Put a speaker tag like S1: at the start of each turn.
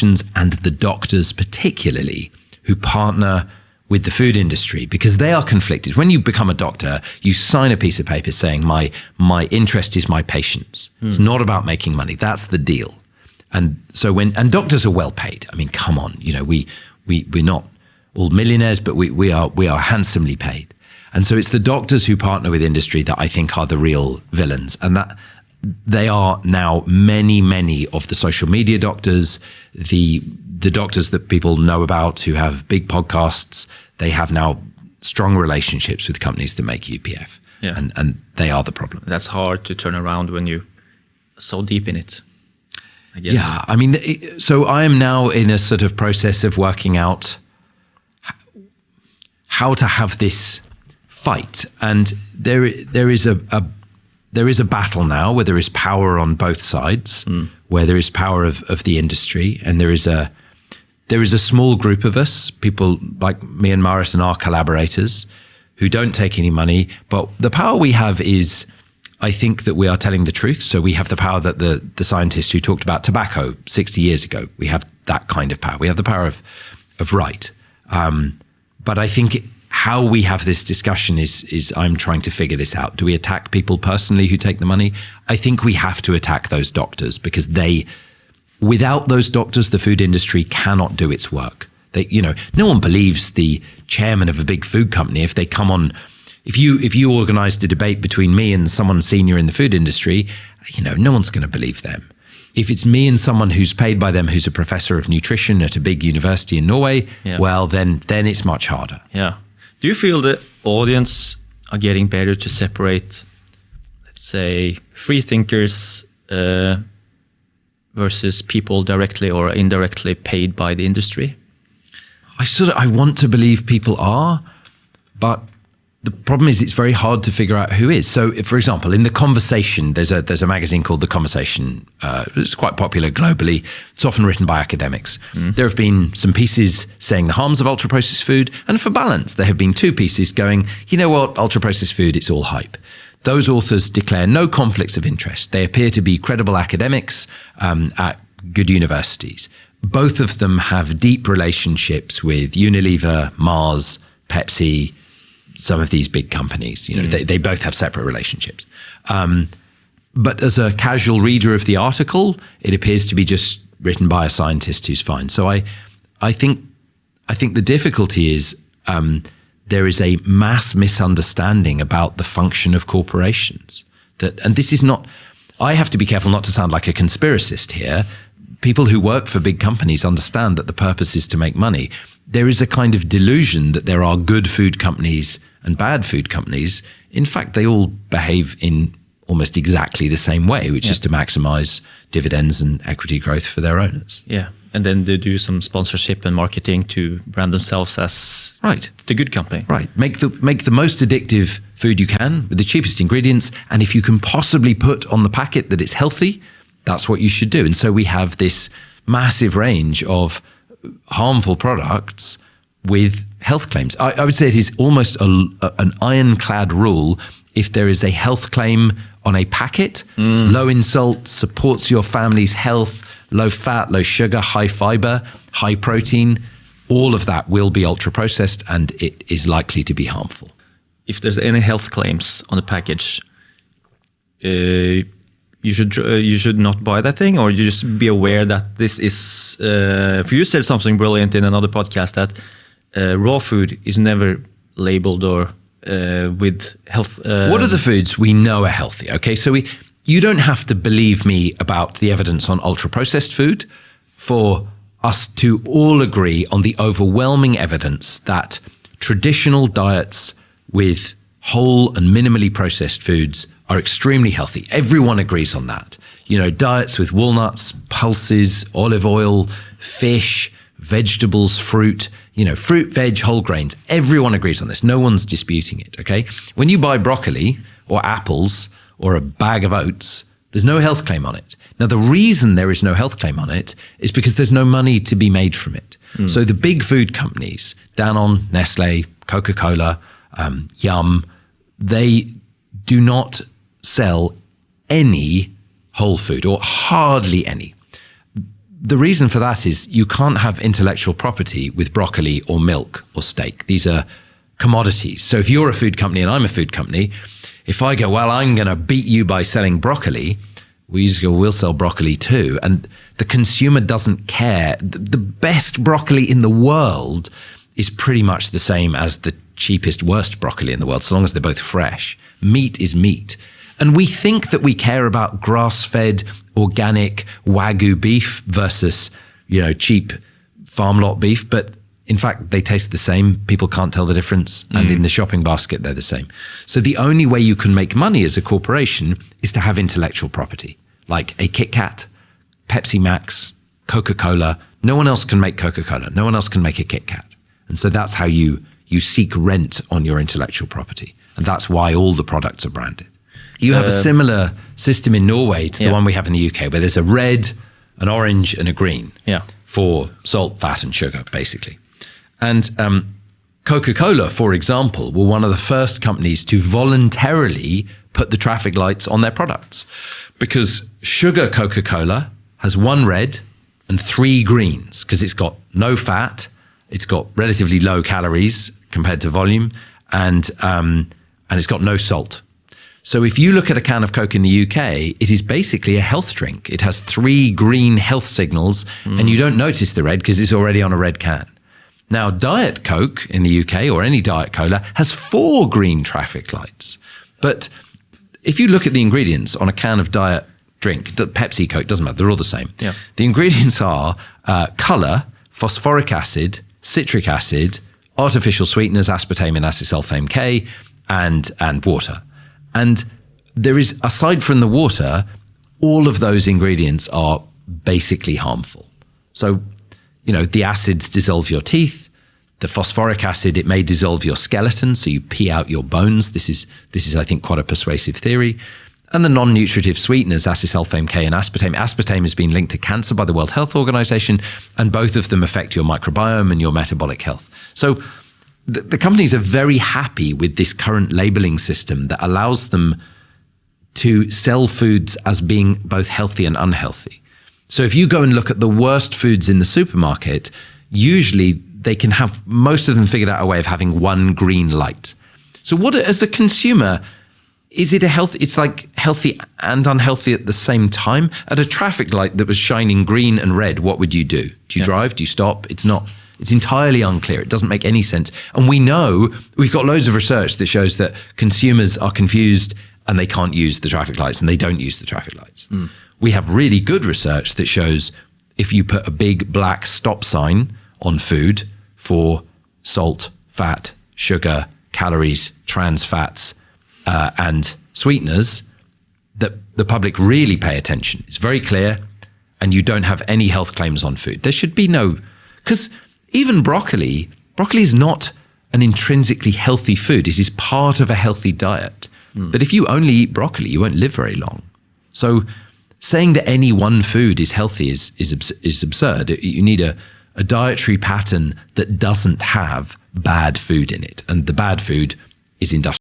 S1: and the doctors particularly who partner with the food industry, because they are conflicted. When you become a doctor, you sign a piece of paper saying my interest is my patients. It's not about making money. That's the deal. And so and doctors are well paid. I mean, come on, we're not all millionaires, but we are handsomely paid. And so it's the doctors who partner with industry that I think are the real villains. And that they are now many of the social media doctors, the doctors that people know about who have big podcasts. They have now strong relationships with companies that make UPF.
S2: Yeah.
S1: And they are the problem.
S2: That's hard to turn around when you're so deep in it, I guess.
S1: Yeah, I mean, so I am now in a sort of process of working out how to have this fight. And there is a battle now where there is power on both sides, where there is power of the industry, and there is a small group of us, people like me and Marit and our collaborators, who don't take any money. But the power we have is, I think, that we are telling the truth. So we have the power that the scientists who talked about tobacco 60 years ago, we have that kind of power. We have the power of right. But I think how we have this discussion is I'm trying to figure this out. Do we attack people personally who take the money? I think we have to attack those doctors, because without those doctors, the food industry cannot do its work. No one believes the chairman of a big food company if they come on. If you organized a debate between me and someone senior in the food industry, no one's going to believe them. If it's me and someone who's paid by them, who's a professor of nutrition at a big university in Norway, well, then it's much harder.
S2: Yeah. Do you feel the audience are getting better to separate, let's say, free thinkers versus people directly or indirectly paid by the industry?
S1: I want to believe people are, but the problem is it's very hard to figure out who is. So, for example, in The Conversation, there's a magazine called The Conversation. It's quite popular globally. It's often written by academics. There have been some pieces saying the harms of ultra-processed food, and for balance, there have been 2 pieces going, you know what, ultra-processed food, it's all hype. Those authors declare no conflicts of interest. They appear to be credible academics at good universities. Both of them have deep relationships with Unilever, Mars, Pepsi, some of these big companies. They both have separate relationships. But as a casual reader of the article, it appears to be just written by a scientist who's fine. So I think the difficulty is there is a mass misunderstanding about the function of corporations. And this is not, I have to be careful not to sound like a conspiracist here. People who work for big companies understand that the purpose is to make money. There is a kind of delusion that there are good food companies and bad food companies. In fact, they all behave in almost exactly the same way, which is to maximize dividends and equity growth for their owners.
S2: Yeah. And then they do some sponsorship and marketing to brand themselves as the good company.
S1: Right. Make the most addictive food you can with the cheapest ingredients. And if you can possibly put on the packet that it's healthy, that's what you should do. And so we have this massive range of harmful products with health claims. I would say it is almost an ironclad rule. If there is a health claim on a packet, low in salt, supports your family's health, low fat, low sugar, high fiber, high protein, all of that will be ultra processed, and it is likely to be harmful.
S2: If there's any health claims on the package, you should not buy that thing, or you just be aware that this is. For you said something brilliant in another podcast that raw food is never labeled or with health.
S1: What are the foods we know are healthy? Okay, so you don't have to believe me about the evidence on ultra-processed food for us to all agree on the overwhelming evidence that traditional diets with whole and minimally processed foods are extremely healthy. Everyone agrees on that. Diets with walnuts, pulses, olive oil, fish, vegetables, fruit, fruit, veg, whole grains. Everyone agrees on this. No one's disputing it, okay? When you buy broccoli or apples or a bag of oats, there's no health claim on it. Now, the reason there is no health claim on it is because there's no money to be made from it. So the big food companies, Danone, Nestle, Coca-Cola, Yum, they do not sell any whole food, or hardly any. the reason for that is you can't have intellectual property with broccoli or milk or steak. These are commodities. So if you're a food company and I'm a food company, if I go, well, I'm going to beat you by selling broccoli, we just go, we'll sell broccoli too. And the consumer doesn't care. The best broccoli in the world is pretty much the same as the cheapest, worst broccoli in the world, so long as they're both fresh. Meat is meat. And we think that we care about grass-fed, organic Wagyu beef versus, cheap farm lot beef, but in fact, they taste the same. People can't tell the difference. And in the shopping basket, they're the same. So the only way you can make money as a corporation is to have intellectual property, like a Kit Kat, Pepsi Max, Coca-Cola. No one else can make Coca-Cola. No one else can make a Kit Kat. And so that's how you seek rent on your intellectual property. And that's why all the products are branded. You have a similar system in Norway to the one we have in the UK, where there's a red, an orange, and a green for salt, fat, and sugar, basically. And Coca-Cola, for example, were one of the first companies to voluntarily put the traffic lights on their products, because sugar Coca-Cola has one red and three greens, because it's got no fat, it's got relatively low calories compared to volume, and it's got no salt. So if you look at a can of Coke in the UK, it is basically a health drink. It has three green health signals, and you don't notice the red because it's already on a red can. Now, Diet Coke in the UK, or any Diet Cola, has four green traffic lights. But if you look at the ingredients on a can of diet drink, Pepsi, Coke, doesn't matter, they're all the same. Yeah. The ingredients are colour, phosphoric acid, citric acid, artificial sweeteners, aspartame and acesulfame K, and water. And there is, aside from the water, all of those ingredients are basically harmful. So, the acids dissolve your teeth. The phosphoric acid, it may dissolve your skeleton, so you pee out your bones. This is, I think, quite a persuasive theory. And the non-nutritive sweeteners, acesulfame K and aspartame. Aspartame has been linked to cancer by the World Health Organization, and both of them affect your microbiome and your metabolic health. So the companies are very happy with this current labeling system that allows them to sell foods as being both healthy and unhealthy. So if you go and look at the worst foods in the supermarket, usually they can have most of them figured out a way of having one green light. So what, as a consumer, is it it's like healthy and unhealthy at the same time? At a traffic light that was shining green and red, what would you do? Do you drive? Do you stop? It's entirely unclear. It doesn't make any sense. And we know, we've got loads of research that shows that consumers are confused and they can't use the traffic lights, and they don't use the traffic lights. We have really good research that shows if you put a big black stop sign on food for salt, fat, sugar, calories, trans fats, and sweeteners, that the public really pay attention. It's very clear, and you don't have any health claims on food. There should be no, because even broccoli is not an intrinsically healthy food. It is part of a healthy diet. But if you only eat broccoli, you won't live very long. So saying that any one food is healthy is absurd. You need a dietary pattern that doesn't have bad food in it. And the bad food is industrial.